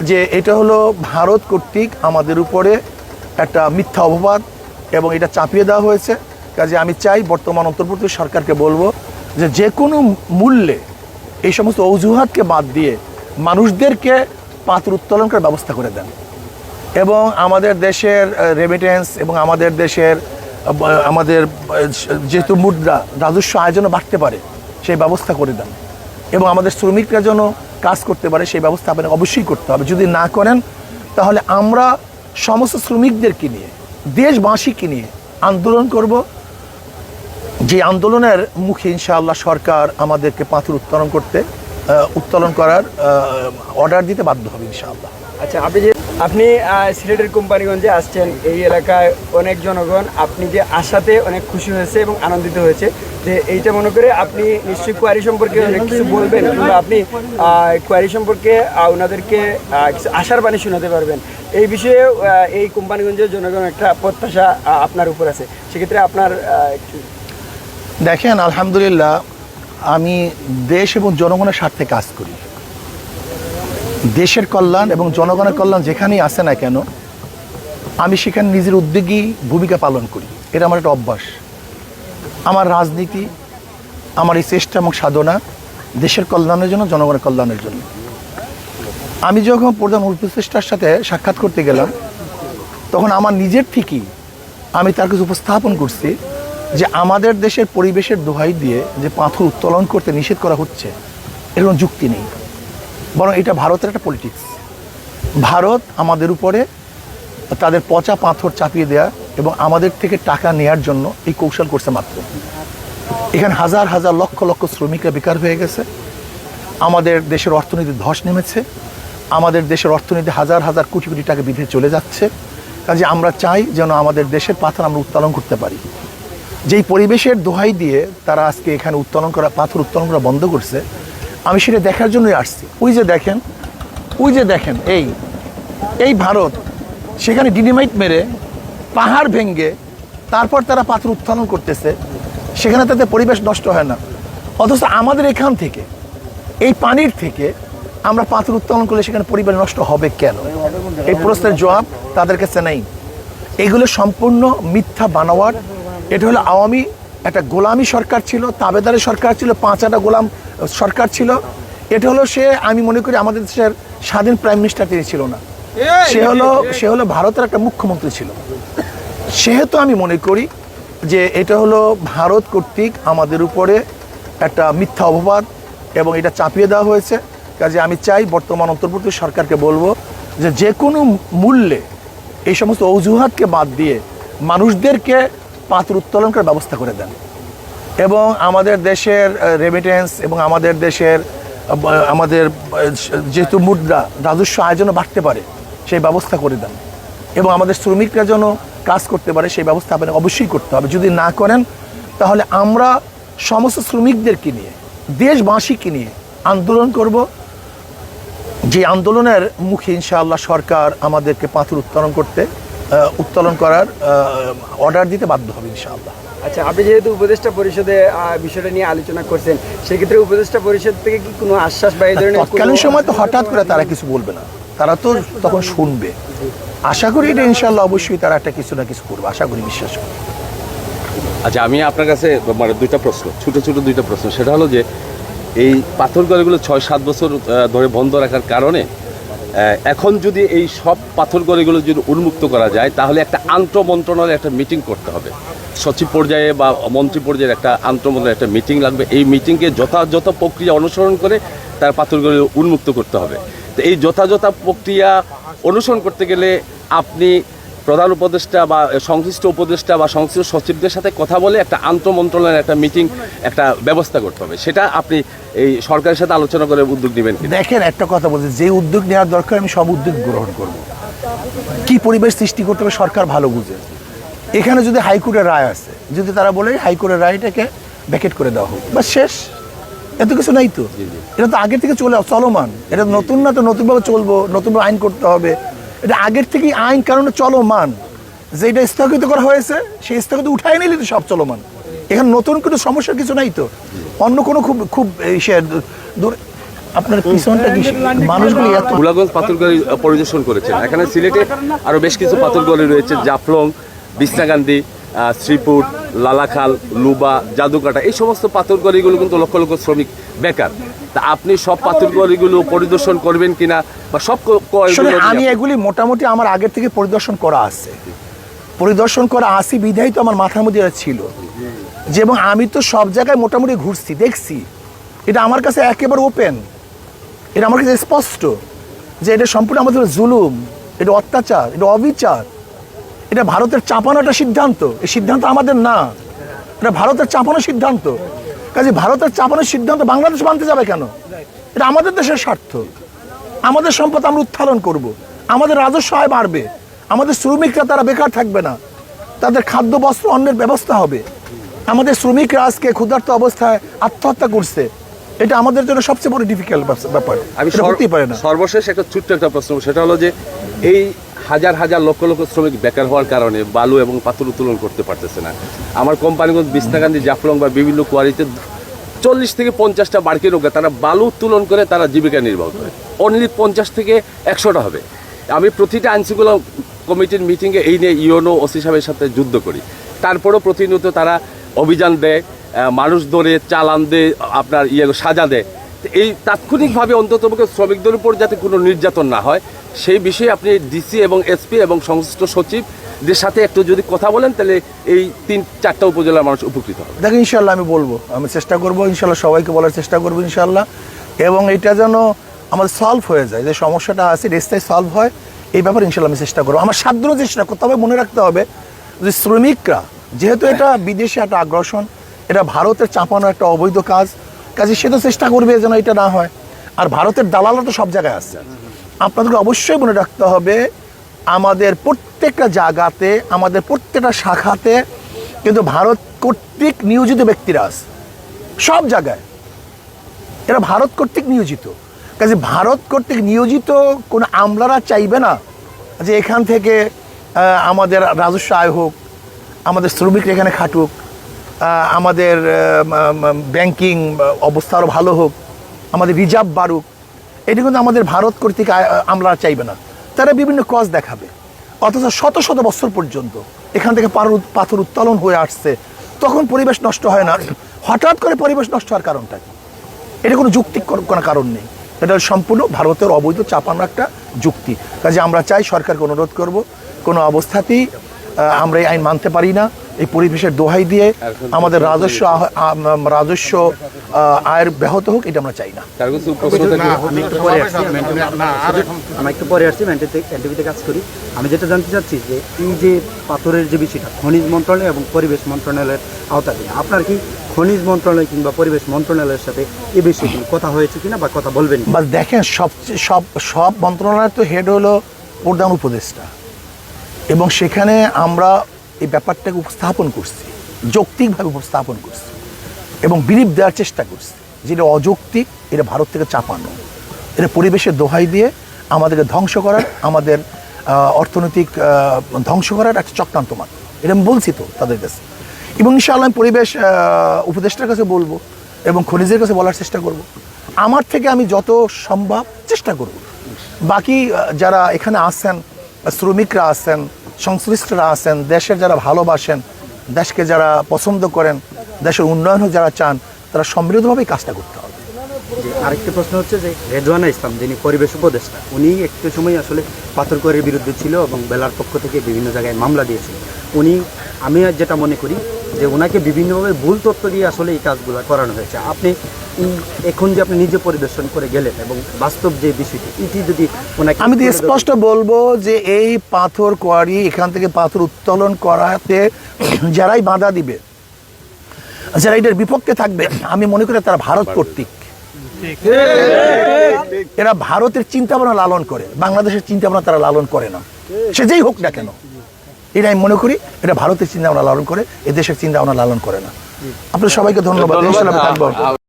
যে এটা হলো ভারত কর্তৃক আমাদের উপরে একটা মিথ্যা অপবাদ এবং এটা চাপিয়ে দেওয়া হয়েছে। কাজে আমি চাই বর্তমান অন্তর্বর্তী সরকারকে বলবো যে কোনো মূল্যে এই সমস্ত অজুহাতকে বাদ দিয়ে মানুষদেরকে পাথর উত্তোলন করার ব্যবস্থা করে দেন এবং আমাদের দেশের রেমিটেন্স এবং আমাদের দেশের আমাদের যেহেতু মুদ্রা রাজস্ব আয় যেন বাড়তে পারে সেই ব্যবস্থা করে দেন এবং আমাদের শ্রমিকরা যেন কাজ করতে পারে সেই ব্যবস্থা আপনাকে অবশ্যই করতে হবে। যদি না করেন তাহলে আমরা সমস্ত শ্রমিকদেরকে নিয়ে দেশবাসীকে নিয়ে আন্দোলন করব। যে আন্দোলনের মুখে ইনশাআল্লাহ সরকার আমাদেরকে পাথর উত্তোলন করার অর্ডার দিতে বাধ্য হবে ইনশাআল্লাহ। আচ্ছা, আপনি সিলেটের কোম্পানিগঞ্জে আসছেন, এই এলাকায় অনেক জনগণ আপনি যে আসাতে অনেক খুশি হয়েছে এবং আনন্দিত হয়েছে, যে এইটা মনে করে আপনি নিশ্চয়ই কোয়ারি সম্পর্কে অনেক কিছু বলবেন কিংবা আপনি কোয়ারি সম্পর্কে ওনাদেরকে কিছু আশার বাণী শোনাতে পারবেন। এই বিষয়ে এই কোম্পানিগঞ্জের জনগণ একটা প্রত্যাশা আপনার উপর আছে, সেক্ষেত্রে আপনার দেখেন, আলহামদুলিল্লাহ আমি দেশ এবং জনগণের স্বার্থে কাজ করি। দেশের কল্যাণ এবং জনগণের কল্যাণ যেখানেই আসে না কেন আমি সেখানে নিজের উদ্যোগী ভূমিকা পালন করি। এটা আমার একটা অভ্যাস। আমার রাজনীতি, আমার এই চেষ্টা এবং সাধনা দেশের কল্যাণের জন্য, জনগণের কল্যাণের জন্য। আমি যখন প্রধান উপদেষ্টার সাথে সাক্ষাৎ করতে গেলাম তখন আমার নিজের থেকেই আমি তার কাছে উপস্থাপন করছি যে আমাদের দেশের পরিবেশের দোহাই দিয়ে যে পাথর উত্তোলন করতে নিষেধ করা হচ্ছে এর কোনো যুক্তি নেই, বরং এটা ভারতের একটা পলিটিক্স। ভারত আমাদের উপরে তাদের পচা পাথর চাপিয়ে দেয়া এবং আমাদের থেকে টাকা নেয়ার জন্য এই কৌশল করছে মাত্র। এখানে হাজার হাজার লক্ষ লক্ষ শ্রমিকরা বেকার হয়ে গেছে, আমাদের দেশের অর্থনীতি ধস নেমেছে, আমাদের দেশের অর্থনীতি হাজার হাজার কোটি কোটি টাকা বিধে চলে যাচ্ছে। কাজে আমরা চাই যেন আমাদের দেশের পাথর আমরা উত্তোলন করতে পারি। যেই পরিবেশের দোহাই দিয়ে তারা আজকে এখানে পাথর উত্তোলন করা বন্ধ করছে, আমি সেটা দেখার জন্যই আসছি। ওই যে দেখেন এই ভারত সেখানে ডিনামাইট মেরে পাহাড় ভেঙে তারপর তারা পাথর উত্তোলন করতেছে, সেখানে তাদের পরিবেশ নষ্ট হয় না। অথচ আমাদের এখান থেকে এই পানির থেকে আমরা পাথর উত্তোলন করলে সেখানে পরিবেশ নষ্ট হবে কেন? এই প্রশ্নের জবাব তাদের কাছে নেই। এগুলো সম্পূর্ণ মিথ্যা বানোয়াট। এটা হলো আওয়ামী একটা গোলামি সরকার ছিল, তাবেদারের সরকার ছিল, পাঁচাটা গোলাম সরকার ছিল। এটা হলো আমি মনে করি আমাদের দেশের স্বাধীন প্রাইম মিনিস্টার তিনি ছিল না, সে হলো ভারতের একটা মুখ্যমন্ত্রী ছিল। সেহেতু আমি মনে করি যে এটা হলো ভারত কর্তৃক আমাদের উপরে একটা মিথ্যা অপবাদ এবং এটা চাপিয়ে দেওয়া হয়েছে। কাজে আমি চাই বর্তমান অন্তর্বর্তী সরকারকে বলবো যে কোনো মূল্যে এই সমস্ত অজুহাতকে বাদ দিয়ে মানুষদেরকে পাথর উত্তোলন করার ব্যবস্থা করে দেন এবং আমাদের দেশের রেমিটেন্স এবং আমাদের দেশের আমাদের যেহেতু মুদ্রা রাজস্ব আয় যেন বাড়তে পারে সেই ব্যবস্থা করে দেন এবং আমাদের শ্রমিকরা যেন কাজ করতে পারে সেই ব্যবস্থা আপনাকে অবশ্যই করতে হবে। যদি না করেন তাহলে আমরা সমস্ত শ্রমিকদেরকে নিয়ে দেশবাসীকে নিয়ে আন্দোলন করব। যে আন্দোলনের মুখে ইনশাআল্লাহ সরকার আমাদেরকে পাথর উত্তোলন করার অর্ডার দিতে বাধ্য হবে ইনশাআল্লাহ। আচ্ছা, আপনি যেহেতু উপদেষ্টা পরিষদে বিষয়টা নিয়ে আলোচনা করছেন, সেক্ষেত্রে উপদেষ্টা পরিষদ থেকে কি কোনো আশ্বাস বা এই ধরনের তৎকালীন সময় তো হঠাৎ করে তারা কিছু বলবে না, তারা তো তখন শুনবে। আশা করি এটা ইনশাআল্লাহ অবশ্যই তারা একটা কিছু না কিছু করবে, আশা করি, বিশ্বাস করি। আচ্ছা, আমি আপনার কাছে দুইটা প্রশ্ন, ছোট দুইটা প্রশ্ন। সেটা হলো যে এই পাথরগড়িগুলো 6-7 বছর ধরে বন্ধ রাখার কারণে এখন যদি এই সব পাথরগড়িগুলো যদি উন্মুক্ত করা যায় তাহলে একটা আন্তঃমন্ত্রণালয়ের একটা মিটিং করতে হবে, সচিব পর্যায়ে বা মন্ত্রী পর্যায়ের একটা আন্তঃমন্ত্রণালয়ের একটা মিটিং লাগবে। এই মিটিংকে যথাযথ প্রক্রিয়া অনুসরণ করে তার পাথরগড়ি উন্মুক্ত করতে হবে। তো এই যথাযথ প্রক্রিয়া অনুসরণ করতে গেলে আপনি প্রধান উপদেষ্টা বা সংশ্লিষ্ট উপদেষ্টা বা সংশ্লিষ্ট সচিবদের সাথে কথা বলে একটা আন্তঃমন্ত্রণালয়ের একটা মিটিং একটা ব্যবস্থা করতে হবে। সেটা আপনি এই সরকারের সাথে আলোচনা করে উদ্যোগ নেবেন। দেখেন, একটা কথা বলছি, যে উদ্যোগ নেওয়ার দরকার আমি সব উদ্যোগ গ্রহণ করব। কি পরিবেশ সৃষ্টি করতে হবে সরকার ভালো বুঝে। এখানে যদি হাইকোর্টের রায় আছে, যদি তারা বলে হাইকোর্টের রায়টাকে ভ্যাকেট করে দেওয়া হোক, বা শেষ, এত কিছু নাই তো। এটা তো আগের থেকে চলমান, এটা নতুন না, তো নতুনভাবে চলবো, নতুনভাবে আইন করতে হবে। এটা আগের থেকেই আইন কারণে চলমান। যে এটা স্থগিত করা হয়েছে সেই স্থগিত উঠাই নিলে তো সব চলমান। এখানে নতুন কোনো সমস্যার কিছু নাই তো। অন্য কোনো খুব আপনার পিছনটা কি মানুষগুলি এত গোলাগঞ্জ পাথরগড়ি পরিদর্শন করেছেন। এখানে সিলেটে আরও বেশ কিছু পাথরগড়ি রয়েছে, জাফলং, বিছনাকান্দি, শ্রীপুর, লালাখাল, লুবা, জাদুকাটা, এই সমস্ত পাথরগড়িগুলো কিন্তু লক্ষ লক্ষ শ্রমিক বেকার। তা আপনি সব পাথরগড়িগুলো পরিদর্শন করবেন কিনা বা সব আমি এগুলি মোটামুটি আমার আগের থেকে পরিদর্শন করা আছে, পরিদর্শন করা আসি বিধায় তো আমার মাথার মধ্যে এটা ছিল যে, এবং আমি তো সব জায়গায় মোটামুটি ঘুরছি, দেখছি, এটা আমার কাছে একেবারে ওপেন, এটা আমার কাছে স্পষ্ট যে এটা সম্পূর্ণ আমাদের জুলুম, এটা অত্যাচার, এটা অবিচার, এটা ভারতের চাপানো একটা সিদ্ধান্ত। এই সিদ্ধান্ত আমাদের না, এটা ভারতের চাপানো সিদ্ধান্ত। কাজে ভারতের চাপানোর সিদ্ধান্ত বাংলাদেশ মানতে যাবে কেন? এটা আমাদের দেশের স্বার্থ, আমাদের সম্পদ আমরা উত্তোলন করব, আমাদের রাজস্ব আয় বাড়বে, আমাদের শ্রমিকরা তারা বেকার থাকবে না, তাদের খাদ্য বস্ত্র অন্যের ব্যবস্থা হবে। আমাদের শ্রমিকরা আজকে ক্ষুধার্ত অবস্থায় আত্মহত্যা করছে, এটা আমাদের জন্য সবচেয়ে বড় ডিফিকাল্ট ব্যাপার। আমি হতেই পারে না। সর্বশেষ একটা ছোট্ট একটা প্রশ্ন, সেটা হলো যে এই হাজার হাজার লক্ষ লক্ষ শ্রমিক বেকার হওয়ার কারণে বালু এবং পাথর উত্তোলন করতে পারতেছে না। আমার কোম্পানিগঞ্জ, বিছনাকান্দি, জাফলং বা বিভিন্ন কোয়ারিতে 40 থেকে 50টা বাড়কি নৌকা, তারা বালু উত্তোলন করে তারা জীবিকা নির্বাহ করে। অনলি 50 থেকে 100টা হবে। আমি প্রতিটা আইনশৃঙ্খলা কমিটির মিটিংয়ে এই নিয়ে ইউনো ওসি সাহেবের সাথে যুদ্ধ করি, তারপরেও প্রতিনিয়ত তারা অভিযান দেয়, মানুষ ধরে চালান দেয়, আপনার সাজা দেয়। এই তাৎক্ষণিকভাবে অন্ততপক্ষে শ্রমিকদের উপর যাতে কোনো নির্যাতন না হয় সেই বিষয়ে আপনি ডিসি এবং এসপি এবং সংশ্লিষ্ট সচিবদের সাথে একটু যদি কথা বলেন, তাহলে এই 3-4টা উপজেলার মানুষ উপকৃত হবে। দেখো, ইনশাল্লাহ আমি বলবো, আমি চেষ্টা করবো, ইনশাল্লাহ সবাইকে বলার চেষ্টা করবো ইনশাল্লাহ, এবং এটা যেন আমাদের সলভ হয়ে যায়, যে সমস্যাটা আছে স্থায়ী সলভ হয়, এই ব্যাপারে ইনশাল্লাহ আমি চেষ্টা করবো। আমার সাধ্য চেষ্টা করতে হবে। মনে রাখতে হবে যে শ্রমিকরা, যেহেতু এটা বিদেশে একটা আগ্রাসন, এটা ভারতের চাপানো একটা অবৈধ কাজে সে তো চেষ্টা করবে যেন এটা না হয়। আর ভারতের দালালরা তো সব জায়গায় আছে। আপনাদেরকে অবশ্যই মনে রাখতে হবে, আমাদের প্রত্যেকটা জায়গাতে, আমাদের প্রত্যেকটা শাখাতে কিন্তু ভারত কর্তৃক নিয়োজিত ব্যক্তিরা আছে, সব জায়গায় এরা ভারত কর্তৃক নিয়োজিত। কাজে ভারত কর্তৃক নিয়োজিত কোনো আমলারা চাইবে না যে এখান থেকে আমাদের রাজস্ব আয় হোক, আমাদের শ্রমিকরা এখানে খাটুক, আমাদের ব্যাংকিং অবস্থা আরও ভালো হোক, আমাদের রিজার্ভ বাড়ুক। এটি কিন্তু আমাদের ভারত কর্তৃক আমলারা চাইবে না। তারা বিভিন্ন কজ দেখাবে, অথচ শত শত বছর পর্যন্ত এখান থেকে পাথর উত্তোলন হয়ে আসছে, তখন পরিবেশ নষ্ট হয় না। হঠাৎ করে পরিবেশ নষ্ট হওয়ার কারণটা কি? এটা কোনো যুক্তি কোনো কারণ নেই, এটা সম্পূর্ণ ভারতের অবৈধ চাপানো একটা যুক্তি। কাজে আমরা চাই, সরকারকে অনুরোধ করব, কোনো অবস্থাতেই আমরা এই আইন মানতে পারি না। এই পরিবেশের দোহাই দিয়ে আমাদের রাজস্ব আয়ের ব্যাহত হোক, এটা আমরা চাই না। আমি একটু পরে আসছি, এনটিভিতে কাজ করি। আমি যেটা জানতে চাচ্ছি যে এই যে পাথরের যে বিষয়টা খনিজ মন্ত্রণালয় এবং পরিবেশ মন্ত্রণালয়ের আওতাধীন, আপনার কি খনিজ মন্ত্রণালয় কিংবা পরিবেশ মন্ত্রণালয়ের সাথে এ বিষয়ে কথা হয়েছে কিনা বা কথা বলবেন? বা দেখেন, সব মন্ত্রণালয়ের তো হেড হলো প্রধান উপদেষ্টা, এবং সেখানে আমরা এই ব্যাপারটাকে উপস্থাপন করছি, যৌক্তিকভাবে উপস্থাপন করছি এবং বিলিভ দেওয়ার চেষ্টা করছি যেটা অযৌক্তিক, এটা ভারত থেকে চাপানো, এটা পরিবেশের দোহাই দিয়ে আমাদেরকে ধ্বংস করার, আমাদের অর্থনৈতিক ধ্বংস করার একটা চক্রান্ত মাত্র। এটা আমি বলছি তো তাদের কাছে, এবং ইনশাআল্লাহ আমি পরিবেশ উপদেষ্টার কাছে বলবো এবং খনিজের কাছে বলার চেষ্টা করব। আমার থেকে আমি যত সম্ভব চেষ্টা করব। বাকি যারা এখানে আসেন, শ্রমিকরা আছেন, সংশ্লিষ্টরা আছেন, দেশের যারা ভালোবাসেন, দেশকে যারা পছন্দ করেন, দেশের উন্নয়ন হোক যারা চান, তারা সম্মিলিতভাবেই কাজটা করতে হবে। আরেকটি প্রশ্ন হচ্ছে যে রেজওয়ানা ইসলাম, যিনি পরিবেশ উপদেষ্টা, উনি একটু সময় আসলে পাথরঘরের বিরুদ্ধে ছিল এবং বেলার পক্ষ থেকে বিভিন্ন জায়গায় মামলা দিয়েছিল। আমি যেটা মনে করি যে ওনাকে বিভিন্নভাবে ভুল তথ্য দিয়ে আসলে এই কাজগুলো করানো হয়েছে। আপনি এখন যে আপনি নিজে পরিদর্শন করে গেলেন এবং বাস্তব যে বিষয়টি, এটি যদি ওনাকে, আমি তো স্পষ্ট বলবো যে এই পাথর কোয়ারি, এখান থেকে পাথর উত্তোলন করাতে যারাই বাধা দিবে, যারা এটার বিপক্ষে থাকবে, আমি মনে করি তারা ভারত কর্তৃক, এরা ভারতের চিন্তাভাবনা লালন করে, বাংলাদেশের চিন্তাভাবনা তারা লালন করে না, সে যেই হোক না কেন। এটা আমি মনে করি এটা ভারতের চিন্তাভাবনা লালন করে, এ দেশের চিন্তাভাবনা লালন করে না। আপনাদের সবাইকে ধন্যবাদ।